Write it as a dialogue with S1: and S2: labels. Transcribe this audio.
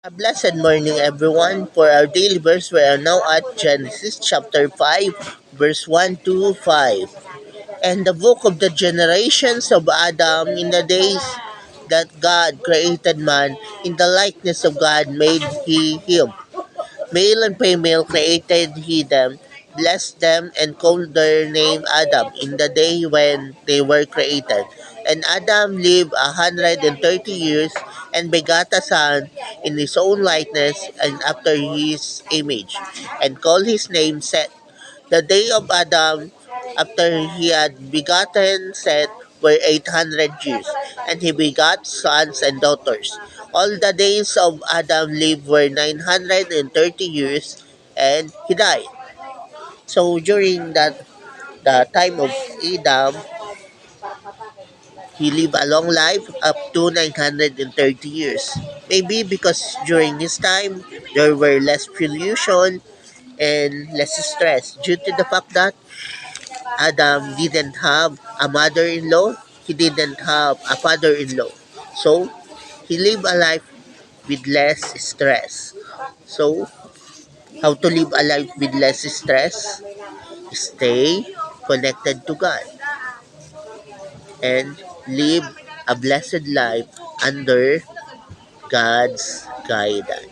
S1: A blessed morning, everyone. For our daily verse, we are now at Genesis chapter 5, verse 1 to 5. And the book of the generations of Adam in the days that God created man, in the likeness of God made he him. Male and female created he them, blessed them, and called their name Adam in the day when they were created. And Adam lived 130 years and begat a son in his own likeness and after his image, and called his name Seth. The day of Adam after he had begotten Seth were 800 years, and he begot sons and daughters. All the days of Adam lived were 930 years, and he died. So during the time of Adam, he lived a long life up to 930 years. Maybe because during his time, there were less pollution and less stress due to the fact that Adam didn't have a mother-in-law, he didn't have a father-in-law. So, he lived a life with less stress. So, how to live a life with less stress? Stay connected to God and live a blessed life under God's guidance.